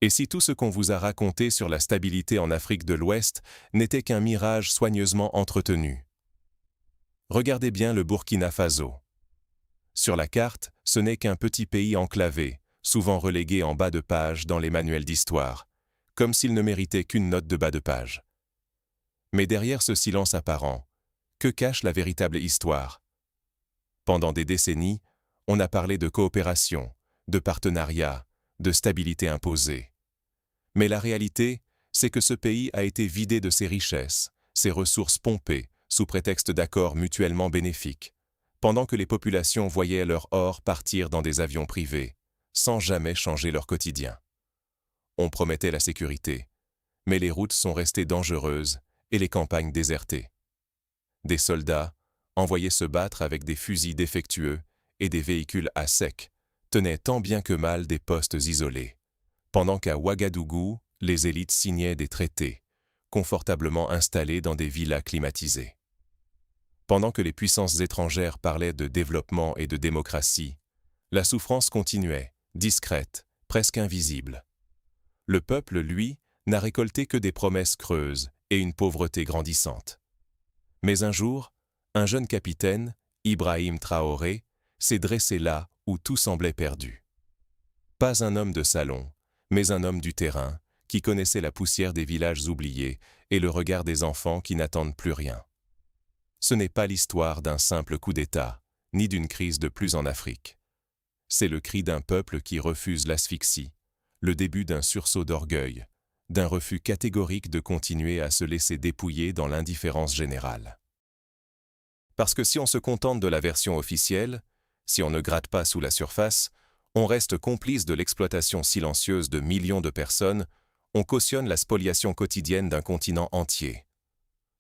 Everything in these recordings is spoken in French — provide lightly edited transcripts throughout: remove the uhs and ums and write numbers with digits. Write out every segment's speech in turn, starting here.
Et si tout ce qu'on vous a raconté sur la stabilité en Afrique de l'Ouest n'était qu'un mirage soigneusement entretenu? Regardez bien le Burkina Faso. Sur la carte, ce n'est qu'un petit pays enclavé, souvent relégué en bas de page dans les manuels d'histoire, comme s'il ne méritait qu'une note de bas de page. Mais derrière ce silence apparent, que cache la véritable histoire? Pendant des décennies, on a parlé de coopération, de partenariat, de stabilité imposée. Mais la réalité, c'est que ce pays a été vidé de ses richesses, ses ressources pompées, sous prétexte d'accords mutuellement bénéfiques, pendant que les populations voyaient leur or partir dans des avions privés, sans jamais changer leur quotidien. On promettait la sécurité, mais les routes sont restées dangereuses et les campagnes désertées. Des soldats, envoyés se battre avec des fusils défectueux et des véhicules à sec, tenaient tant bien que mal des postes isolés, pendant qu'à Ouagadougou, les élites signaient des traités, confortablement installés dans des villas climatisées. Pendant que les puissances étrangères parlaient de développement et de démocratie, la souffrance continuait, discrète, presque invisible. Le peuple, lui, n'a récolté que des promesses creuses et une pauvreté grandissante. Mais un jour, un jeune capitaine, Ibrahim Traoré, s'est dressé là où tout semblait perdu. Pas un homme de salon, mais un homme du terrain, qui connaissait la poussière des villages oubliés et le regard des enfants qui n'attendent plus rien. Ce n'est pas l'histoire d'un simple coup d'État, ni d'une crise de plus en Afrique. C'est le cri d'un peuple qui refuse l'asphyxie, le début d'un sursaut d'orgueil, d'un refus catégorique de continuer à se laisser dépouiller dans l'indifférence générale. Parce que si on se contente de la version officielle, si on ne gratte pas sous la surface, on reste complice de l'exploitation silencieuse de millions de personnes, on cautionne la spoliation quotidienne d'un continent entier.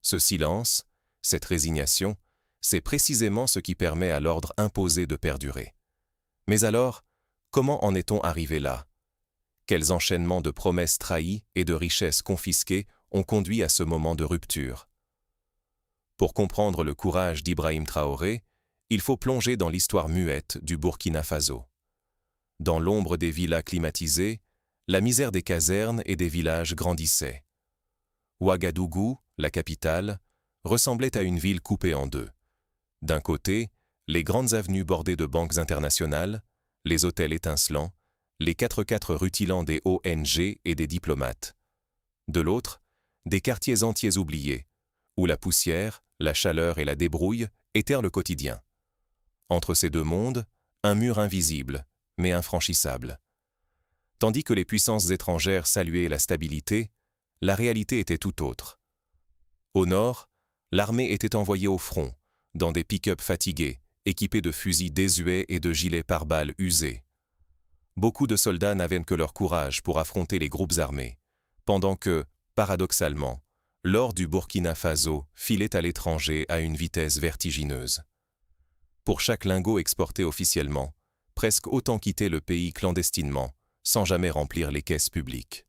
Ce silence, cette résignation, c'est précisément ce qui permet à l'ordre imposé de perdurer. Mais alors, comment en est-on arrivé là? Quels enchaînements de promesses trahies et de richesses confisquées ont conduit à ce moment de rupture? Pour comprendre le courage d'Ibrahim Traoré, il faut plonger dans l'histoire muette du Burkina Faso. Dans l'ombre des villas climatisées, la misère des casernes et des villages grandissait. Ouagadougou, la capitale, ressemblait à une ville coupée en deux. D'un côté, les grandes avenues bordées de banques internationales, les hôtels étincelants, les 4x4 rutilant des ONG et des diplomates. De l'autre, des quartiers entiers oubliés, où la poussière, la chaleur et la débrouille étaient le quotidien. Entre ces deux mondes, un mur invisible, mais infranchissable. Tandis que les puissances étrangères saluaient la stabilité, la réalité était tout autre. Au nord, l'armée était envoyée au front, dans des pick-up fatigués, équipés de fusils désuets et de gilets pare-balles usés. Beaucoup de soldats n'avaient que leur courage pour affronter les groupes armés, pendant que, paradoxalement, l'or du Burkina Faso filait à l'étranger à une vitesse vertigineuse. Pour chaque lingot exporté officiellement, presque autant quittait le pays clandestinement, sans jamais remplir les caisses publiques.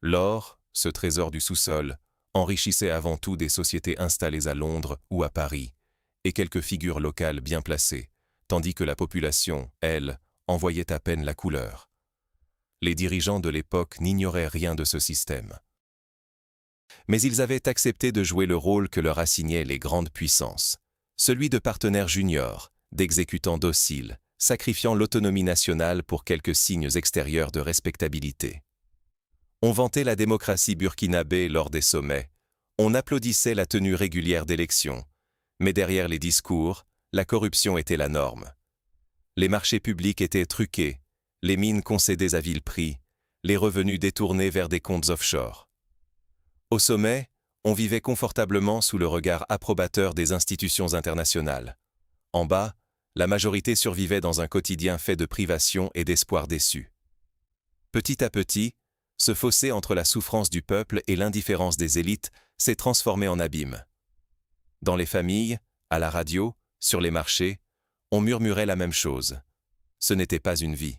L'or, ce trésor du sous-sol, enrichissait avant tout des sociétés installées à Londres ou à Paris, et quelques figures locales bien placées, tandis que la population, elle, en voyait à peine la couleur. Les dirigeants de l'époque n'ignoraient rien de ce système. Mais ils avaient accepté de jouer le rôle que leur assignaient les grandes puissances, celui de partenaires juniors, d'exécutants dociles, sacrifiant l'autonomie nationale pour quelques signes extérieurs de respectabilité. On vantait la démocratie burkinabé lors des sommets, on applaudissait la tenue régulière d'élections, mais derrière les discours, la corruption était la norme. Les marchés publics étaient truqués, les mines concédées à vil prix, les revenus détournés vers des comptes offshore. Au sommet, on vivait confortablement sous le regard approbateur des institutions internationales. En bas, la majorité survivait dans un quotidien fait de privations et d'espoirs déçus. Petit à petit, ce fossé entre la souffrance du peuple et l'indifférence des élites s'est transformé en abîme. Dans les familles, à la radio, sur les marchés, on murmurait la même chose. Ce n'était pas une vie.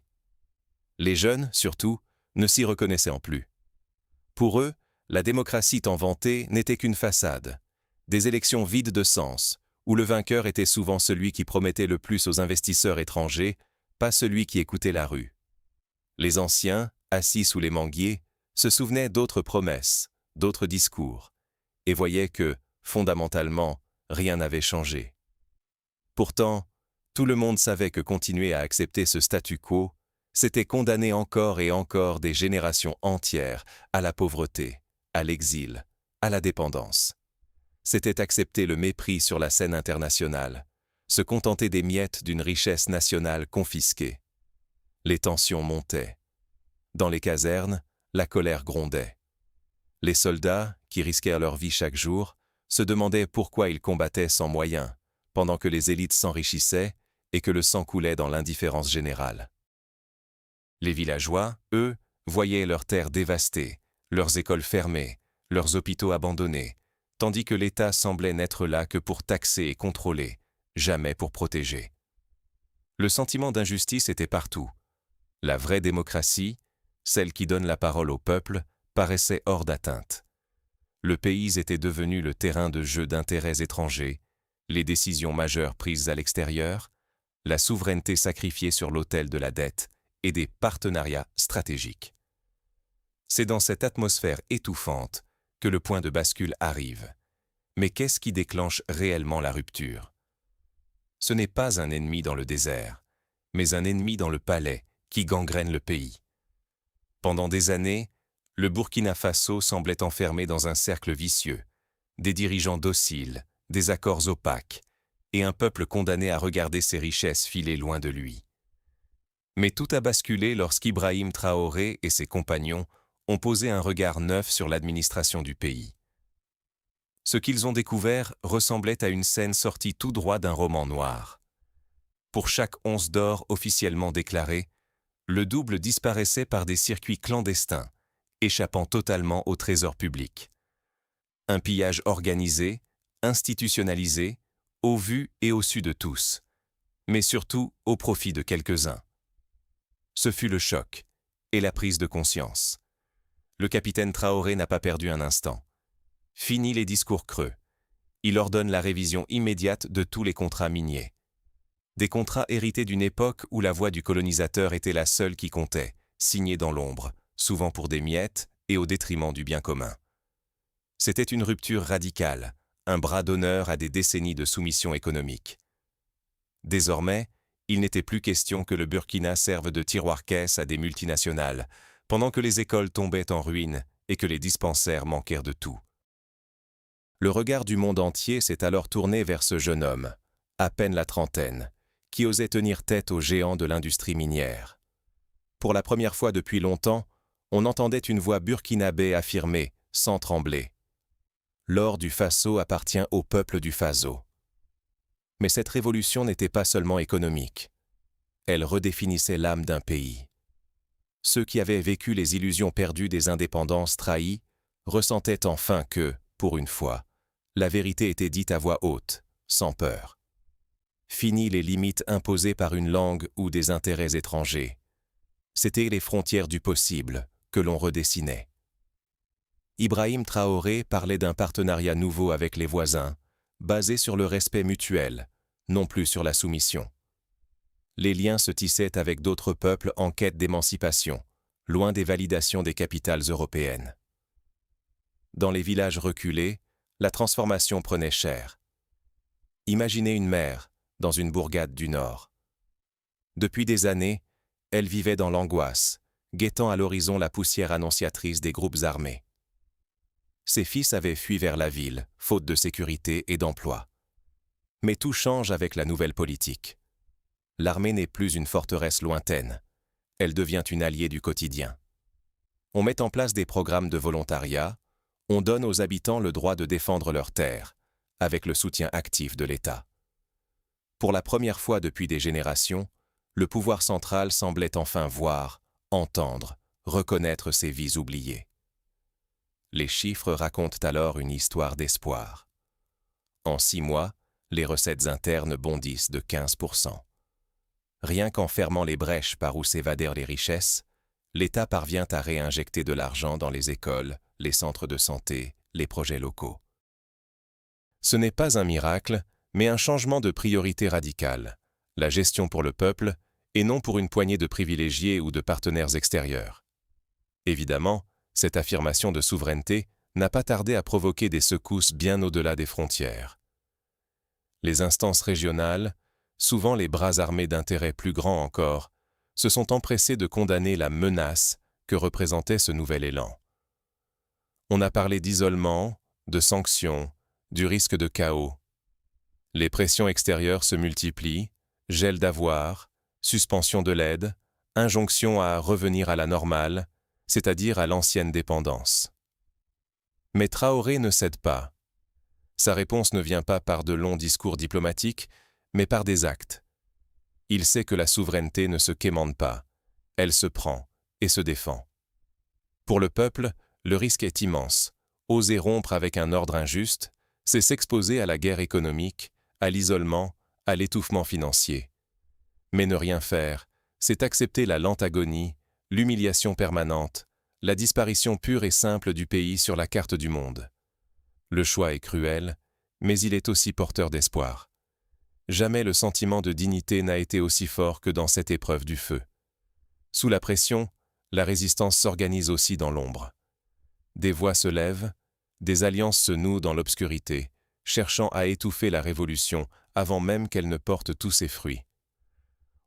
Les jeunes, surtout, ne s'y reconnaissaient en plus. Pour eux, la démocratie tant vantée n'était qu'une façade, des élections vides de sens, où le vainqueur était souvent celui qui promettait le plus aux investisseurs étrangers, pas celui qui écoutait la rue. Les anciens, assis sous les manguiers, se souvenait d'autres promesses, d'autres discours, et voyait que, fondamentalement, rien n'avait changé. Pourtant, tout le monde savait que continuer à accepter ce statu quo, c'était condamner encore et encore des générations entières à la pauvreté, à l'exil, à la dépendance. C'était accepter le mépris sur la scène internationale, se contenter des miettes d'une richesse nationale confisquée. Les tensions montaient. Dans les casernes, la colère grondait. Les soldats, qui risquèrent leur vie chaque jour, se demandaient pourquoi ils combattaient sans moyens, pendant que les élites s'enrichissaient et que le sang coulait dans l'indifférence générale. Les villageois, eux, voyaient leurs terres dévastées, leurs écoles fermées, leurs hôpitaux abandonnés, tandis que l'État semblait n'être là que pour taxer et contrôler, jamais pour protéger. Le sentiment d'injustice était partout. La vraie démocratie, celle qui donne la parole au peuple, paraissait hors d'atteinte. Le pays était devenu le terrain de jeu d'intérêts étrangers, les décisions majeures prises à l'extérieur, la souveraineté sacrifiée sur l'autel de la dette et des partenariats stratégiques. C'est dans cette atmosphère étouffante que le point de bascule arrive. Mais qu'est-ce qui déclenche réellement la rupture? Ce n'est pas un ennemi dans le désert, mais un ennemi dans le palais qui gangrène le pays. Pendant des années, le Burkina Faso semblait enfermé dans un cercle vicieux, des dirigeants dociles, des accords opaques, et un peuple condamné à regarder ses richesses filer loin de lui. Mais tout a basculé lorsqu'Ibrahim Traoré et ses compagnons ont posé un regard neuf sur l'administration du pays. Ce qu'ils ont découvert ressemblait à une scène sortie tout droit d'un roman noir. Pour chaque once d'or officiellement déclarée, le double disparaissait par des circuits clandestins, échappant totalement au trésor public. Un pillage organisé, institutionnalisé, au vu et au su de tous, mais surtout au profit de quelques-uns. Ce fut le choc et la prise de conscience. Le capitaine Traoré n'a pas perdu un instant. Fini les discours creux. Il ordonne la révision immédiate de tous les contrats miniers. Des contrats hérités d'une époque où la voix du colonisateur était la seule qui comptait, signés dans l'ombre, souvent pour des miettes et au détriment du bien commun. C'était une rupture radicale, un bras d'honneur à des décennies de soumission économique. Désormais, il n'était plus question que le Burkina serve de tiroir-caisse à des multinationales, pendant que les écoles tombaient en ruine et que les dispensaires manquèrent de tout. Le regard du monde entier s'est alors tourné vers ce jeune homme, à peine la trentaine, qui osait tenir tête aux géants de l'industrie minière. Pour la première fois depuis longtemps, on entendait une voix burkinabé affirmer, sans trembler: « L'or du Faso appartient au peuple du Faso. » Mais cette révolution n'était pas seulement économique. Elle redéfinissait l'âme d'un pays. Ceux qui avaient vécu les illusions perdues des indépendances trahies ressentaient enfin que, pour une fois, la vérité était dite à voix haute, sans peur. Fini les limites imposées par une langue ou des intérêts étrangers. C'étaient les frontières du possible que l'on redessinait. Ibrahim Traoré parlait d'un partenariat nouveau avec les voisins, basé sur le respect mutuel, non plus sur la soumission. Les liens se tissaient avec d'autres peuples en quête d'émancipation, loin des validations des capitales européennes. Dans les villages reculés, la transformation prenait cher. Imaginez une mère dans une bourgade du Nord. Depuis des années, elle vivait dans l'angoisse, guettant à l'horizon la poussière annonciatrice des groupes armés. Ses fils avaient fui vers la ville, faute de sécurité et d'emploi. Mais tout change avec la nouvelle politique. L'armée n'est plus une forteresse lointaine. Elle devient une alliée du quotidien. On met en place des programmes de volontariat, on donne aux habitants le droit de défendre leurs terres, avec le soutien actif de l'État. Pour la première fois depuis des générations, le pouvoir central semblait enfin voir, entendre, reconnaître ces vies oubliées. Les chiffres racontent alors une histoire d'espoir. En 6 mois, les recettes internes bondissent de 15%. Rien qu'en fermant les brèches par où s'évadèrent les richesses, l'État parvient à réinjecter de l'argent dans les écoles, les centres de santé, les projets locaux. Ce n'est pas un miracle, mais un changement de priorité radical, la gestion pour le peuple et non pour une poignée de privilégiés ou de partenaires extérieurs. Évidemment, cette affirmation de souveraineté n'a pas tardé à provoquer des secousses bien au-delà des frontières. Les instances régionales, souvent les bras armés d'intérêts plus grands encore, se sont empressés de condamner la menace que représentait ce nouvel élan. On a parlé d'isolement, de sanctions, du risque de chaos. Les pressions extérieures se multiplient, gel d'avoirs, suspension de l'aide, injonction à revenir à la normale, c'est-à-dire à l'ancienne dépendance. Mais Traoré ne cède pas. Sa réponse ne vient pas par de longs discours diplomatiques, mais par des actes. Il sait que la souveraineté ne se quémande pas, elle se prend et se défend. Pour le peuple, le risque est immense. Oser rompre avec un ordre injuste, c'est s'exposer à la guerre économique, à l'isolement, à l'étouffement financier. Mais ne rien faire, c'est accepter la lente agonie, l'humiliation permanente, la disparition pure et simple du pays sur la carte du monde. Le choix est cruel, mais il est aussi porteur d'espoir. Jamais le sentiment de dignité n'a été aussi fort que dans cette épreuve du feu. Sous la pression, la résistance s'organise aussi dans l'ombre. Des voix se lèvent, des alliances se nouent dans l'obscurité, cherchant à étouffer la révolution avant même qu'elle ne porte tous ses fruits.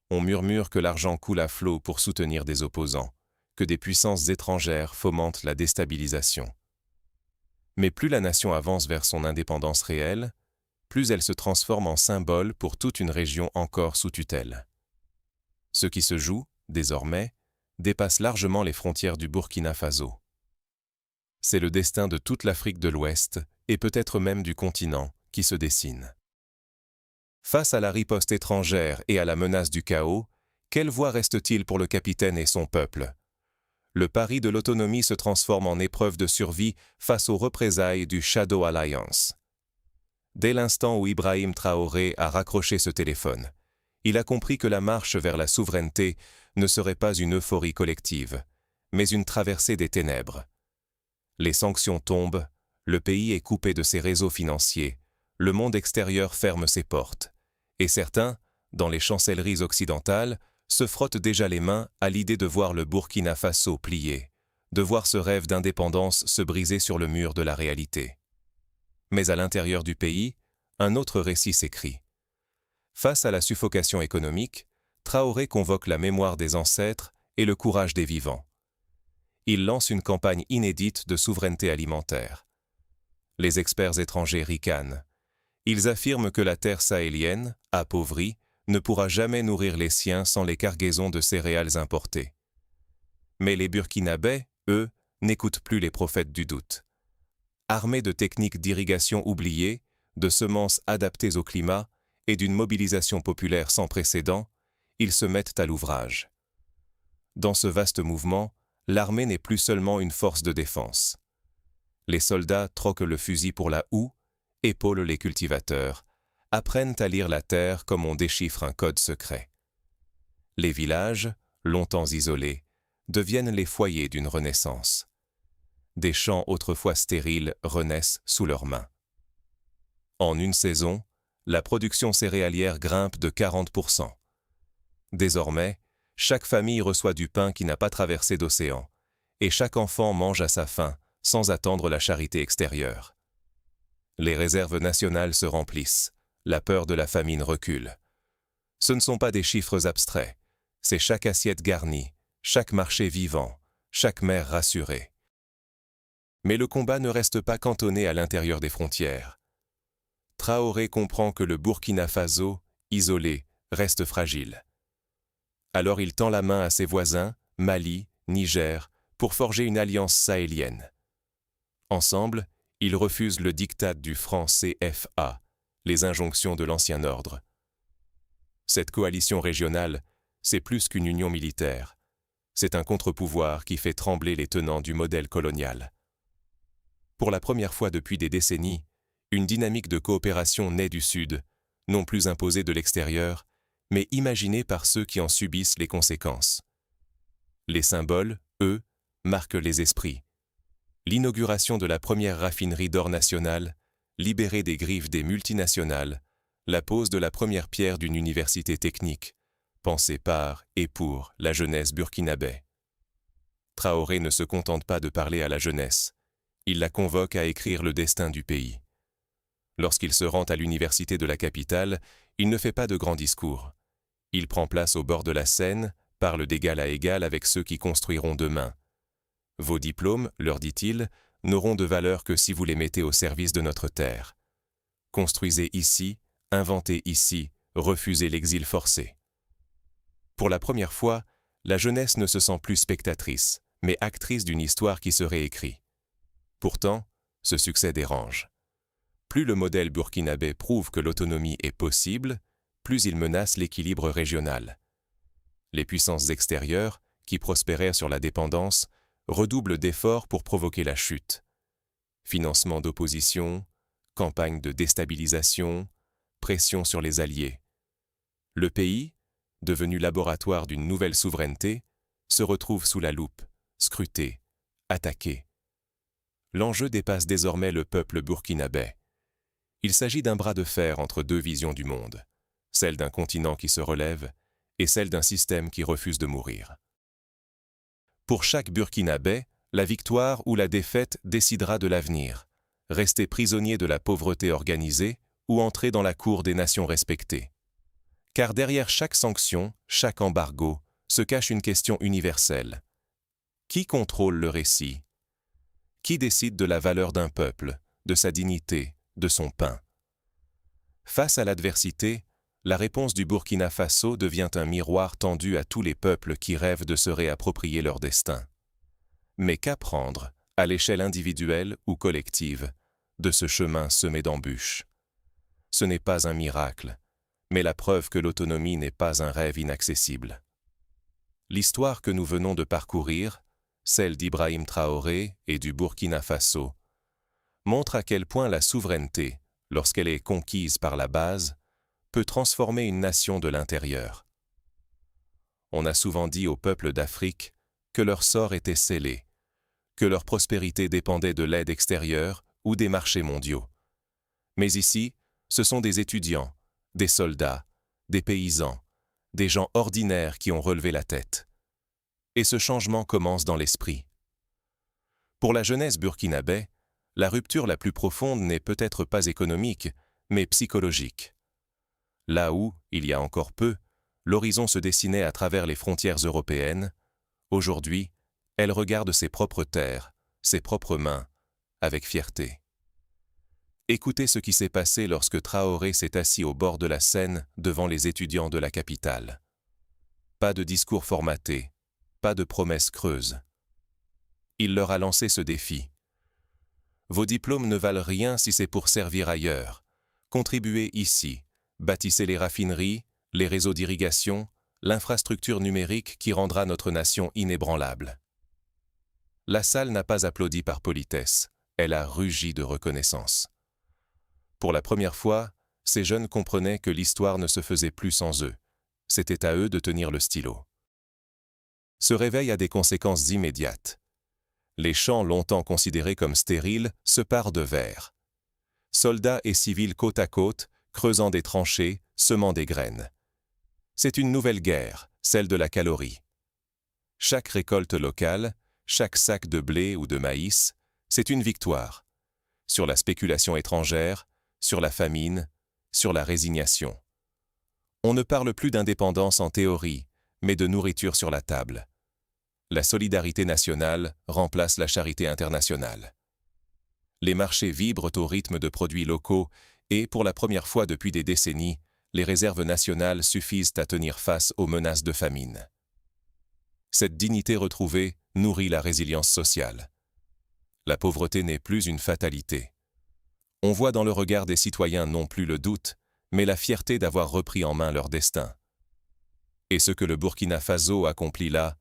On murmure que l'argent coule à flot pour soutenir des opposants, que des puissances étrangères fomentent la déstabilisation. Mais plus la nation avance vers son indépendance réelle, plus elle se transforme en symbole pour toute une région encore sous tutelle. Ce qui se joue, désormais, dépasse largement les frontières du Burkina Faso. C'est le destin de toute l'Afrique de l'Ouest, et peut-être même du continent, qui se dessine. Face à la riposte étrangère et à la menace du chaos, quelle voie reste-t-il pour le capitaine et son peuple? Le pari de l'autonomie se transforme en épreuve de survie face aux représailles du Shadow Alliance. Dès l'instant où Ibrahim Traoré a raccroché ce téléphone, il a compris que la marche vers la souveraineté ne serait pas une euphorie collective, mais une traversée des ténèbres. Les sanctions tombent, le pays est coupé de ses réseaux financiers, le monde extérieur ferme ses portes, et certains, dans les chancelleries occidentales, se frottent déjà les mains à l'idée de voir le Burkina Faso plier, de voir ce rêve d'indépendance se briser sur le mur de la réalité. Mais à l'intérieur du pays, un autre récit s'écrit. Face à la suffocation économique, Traoré convoque la mémoire des ancêtres et le courage des vivants. Il lance une campagne inédite de souveraineté alimentaire. Les experts étrangers ricanent. Ils affirment que la terre sahélienne, appauvrie, ne pourra jamais nourrir les siens sans les cargaisons de céréales importées. Mais les Burkinabés, eux, n'écoutent plus les prophètes du doute. Armés de techniques d'irrigation oubliées, de semences adaptées au climat et d'une mobilisation populaire sans précédent, ils se mettent à l'ouvrage. Dans ce vaste mouvement, l'armée n'est plus seulement une force de défense. Les soldats troquent le fusil pour la houe, épaulent les cultivateurs, apprennent à lire la terre comme on déchiffre un code secret. Les villages, longtemps isolés, deviennent les foyers d'une renaissance. Des champs autrefois stériles renaissent sous leurs mains. En une saison, la production céréalière grimpe de 40%. Désormais, chaque famille reçoit du pain qui n'a pas traversé d'océan, et chaque enfant mange à sa faim sans attendre la charité extérieure. Les réserves nationales se remplissent, la peur de la famine recule. Ce ne sont pas des chiffres abstraits, c'est chaque assiette garnie, chaque marché vivant, chaque mère rassurée. Mais le combat ne reste pas cantonné à l'intérieur des frontières. Traoré comprend que le Burkina Faso, isolé, reste fragile. Alors il tend la main à ses voisins, Mali, Niger, pour forger une alliance sahélienne. Ensemble, ils refusent le diktat du franc CFA, les injonctions de l'ancien ordre. Cette coalition régionale, c'est plus qu'une union militaire. C'est un contre-pouvoir qui fait trembler les tenants du modèle colonial. Pour la première fois depuis des décennies, une dynamique de coopération naît du Sud, non plus imposée de l'extérieur, mais imaginée par ceux qui en subissent les conséquences. Les symboles, eux, marquent les esprits. L'inauguration de la première raffinerie d'or nationale, libérée des griffes des multinationales, la pose de la première pierre d'une université technique, pensée par et pour la jeunesse burkinabé. Traoré ne se contente pas de parler à la jeunesse. Il la convoque à écrire le destin du pays. Lorsqu'il se rend à l'université de la capitale, il ne fait pas de grands discours. Il prend place au bord de la Seine, parle d'égal à égal avec ceux qui construiront demain. Vos diplômes, leur dit-il, n'auront de valeur que si vous les mettez au service de notre terre. Construisez ici, inventez ici, refusez l'exil forcé. Pour la première fois, la jeunesse ne se sent plus spectatrice, mais actrice d'une histoire qui se réécrit. Pourtant, ce succès dérange. Plus le modèle burkinabé prouve que l'autonomie est possible, plus il menace l'équilibre régional. Les puissances extérieures, qui prospérèrent sur la dépendance, redoublent d'efforts pour provoquer la chute. Financement d'opposition, campagne de déstabilisation, pression sur les alliés. Le pays, devenu laboratoire d'une nouvelle souveraineté, se retrouve sous la loupe, scruté, attaqué. L'enjeu dépasse désormais le peuple burkinabé. Il s'agit d'un bras de fer entre deux visions du monde, celle d'un continent qui se relève et celle d'un système qui refuse de mourir. Pour chaque Burkinabé, la victoire ou la défaite décidera de l'avenir, rester prisonnier de la pauvreté organisée ou entrer dans la cour des nations respectées. Car derrière chaque sanction, chaque embargo, se cache une question universelle. Qui contrôle le récit? Qui décide de la valeur d'un peuple, de sa dignité, de son pain? Face à l'adversité, la réponse du Burkina Faso devient un miroir tendu à tous les peuples qui rêvent de se réapproprier leur destin. Mais qu'apprendre, à l'échelle individuelle ou collective, de ce chemin semé d'embûches? Ce n'est pas un miracle, mais la preuve que l'autonomie n'est pas un rêve inaccessible. L'histoire que nous venons de parcourir, celle d'Ibrahim Traoré et du Burkina Faso, montre à quel point la souveraineté, lorsqu'elle est conquise par la base, peut transformer une nation de l'intérieur. On a souvent dit aux peuples d'Afrique que leur sort était scellé, que leur prospérité dépendait de l'aide extérieure ou des marchés mondiaux. Mais ici, ce sont des étudiants, des soldats, des paysans, des gens ordinaires qui ont relevé la tête. Et ce changement commence dans l'esprit. Pour la jeunesse burkinabé, la rupture la plus profonde n'est peut-être pas économique, mais psychologique. Là où, il y a encore peu, l'horizon se dessinait à travers les frontières européennes, aujourd'hui, elle regarde ses propres terres, ses propres mains, avec fierté. Écoutez ce qui s'est passé lorsque Traoré s'est assis au bord de la Seine devant les étudiants de la capitale. Pas de discours formaté, pas de promesses creuses. Il leur a lancé ce défi. Vos diplômes ne valent rien si c'est pour servir ailleurs. Contribuez ici, bâtissez les raffineries, les réseaux d'irrigation, l'infrastructure numérique qui rendra notre nation inébranlable. La salle n'a pas applaudi par politesse, elle a rugi de reconnaissance. Pour la première fois, ces jeunes comprenaient que l'histoire ne se faisait plus sans eux. C'était à eux de tenir le stylo. Ce réveil a des conséquences immédiates. Les champs longtemps considérés comme stériles se parent de vers. Soldats et civils côte à côte, creusant des tranchées, semant des graines. C'est une nouvelle guerre, celle de la calorie. Chaque récolte locale, chaque sac de blé ou de maïs, c'est une victoire. Sur la spéculation étrangère, sur la famine, sur la résignation. On ne parle plus d'indépendance en théorie, mais de nourriture sur la table. La solidarité nationale remplace la charité internationale. Les marchés vibrent au rythme de produits locaux et, pour la première fois depuis des décennies, les réserves nationales suffisent à tenir face aux menaces de famine. Cette dignité retrouvée nourrit la résilience sociale. La pauvreté n'est plus une fatalité. On voit dans le regard des citoyens non plus le doute, mais la fierté d'avoir repris en main leur destin. Et ce que le Burkina Faso accomplit là,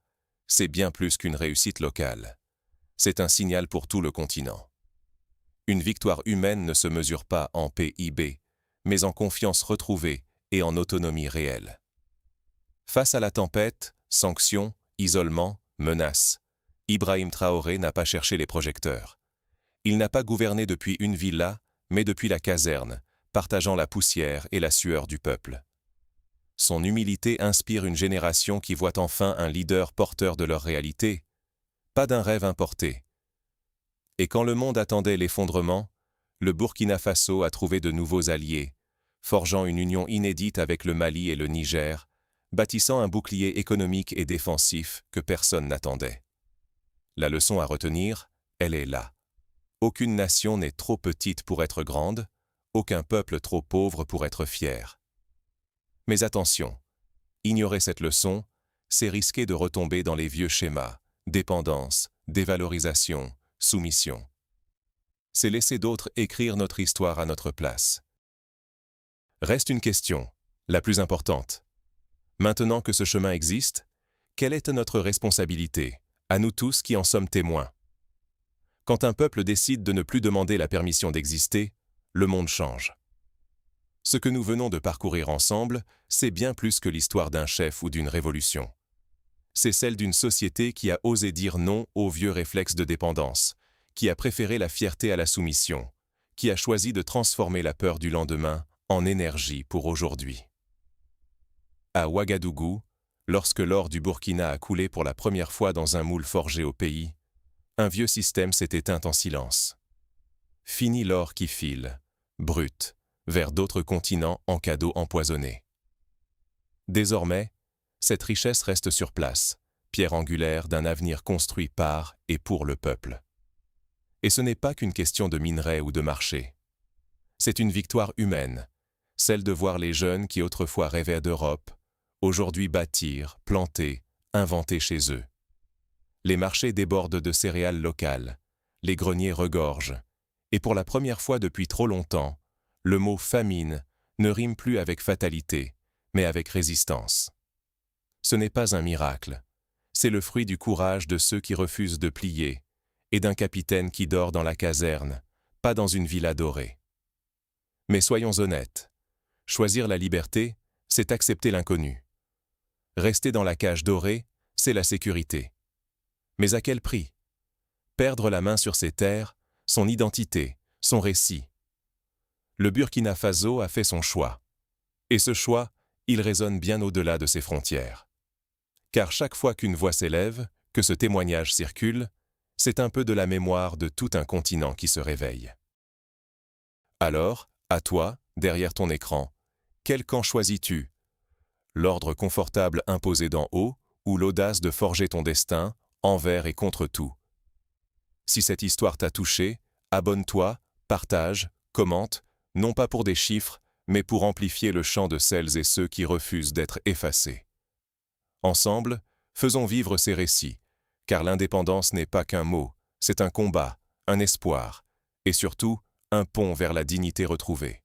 c'est bien plus qu'une réussite locale. C'est un signal pour tout le continent. Une victoire humaine ne se mesure pas en PIB, mais en confiance retrouvée et en autonomie réelle. Face à la tempête, sanctions, isolement, menaces, Ibrahim Traoré n'a pas cherché les projecteurs. Il n'a pas gouverné depuis une villa, mais depuis la caserne, partageant la poussière et la sueur du peuple. Son humilité inspire une génération qui voit enfin un leader porteur de leur réalité, pas d'un rêve importé. Et quand le monde attendait l'effondrement, le Burkina Faso a trouvé de nouveaux alliés, forgeant une union inédite avec le Mali et le Niger, bâtissant un bouclier économique et défensif que personne n'attendait. La leçon à retenir, elle est là. Aucune nation n'est trop petite pour être grande, aucun peuple trop pauvre pour être fier. Mais attention, ignorer cette leçon, c'est risquer de retomber dans les vieux schémas, dépendance, dévalorisation, soumission. C'est laisser d'autres écrire notre histoire à notre place. Reste une question, la plus importante. Maintenant que ce chemin existe, quelle est notre responsabilité, à nous tous qui en sommes témoins? Quand un peuple décide de ne plus demander la permission d'exister, le monde change. Ce que nous venons de parcourir ensemble, c'est bien plus que l'histoire d'un chef ou d'une révolution. C'est celle d'une société qui a osé dire non aux vieux réflexes de dépendance, qui a préféré la fierté à la soumission, qui a choisi de transformer la peur du lendemain en énergie pour aujourd'hui. À Ouagadougou, lorsque l'or du Burkina a coulé pour la première fois dans un moule forgé au pays, un vieux système s'est éteint en silence. Fini l'or qui file, brut, vers d'autres continents en cadeaux empoisonnés. Désormais, cette richesse reste sur place, pierre angulaire d'un avenir construit par et pour le peuple. Et ce n'est pas qu'une question de minerais ou de marché. C'est une victoire humaine, celle de voir les jeunes qui autrefois rêvaient d'Europe, aujourd'hui bâtir, planter, inventer chez eux. Les marchés débordent de céréales locales, les greniers regorgent, et pour la première fois depuis trop longtemps, le mot famine ne rime plus avec fatalité, mais avec résistance. Ce n'est pas un miracle, c'est le fruit du courage de ceux qui refusent de plier, et d'un capitaine qui dort dans la caserne, pas dans une villa dorée. Mais soyons honnêtes, choisir la liberté, c'est accepter l'inconnu. Rester dans la cage dorée, c'est la sécurité. Mais à quel prix? Perdre la main sur ses terres, son identité, son récit. Le Burkina Faso a fait son choix. Et ce choix, il résonne bien au-delà de ses frontières. Car chaque fois qu'une voix s'élève, que ce témoignage circule, c'est un peu de la mémoire de tout un continent qui se réveille. Alors, à toi, derrière ton écran, quel camp choisis-tu? L'ordre confortable imposé d'en haut ou l'audace de forger ton destin, envers et contre tout? Si cette histoire t'a touché, abonne-toi, partage, commente, non pas pour des chiffres, mais pour amplifier le chant de celles et ceux qui refusent d'être effacés. Ensemble, faisons vivre ces récits, car l'indépendance n'est pas qu'un mot, c'est un combat, un espoir, et surtout, un pont vers la dignité retrouvée.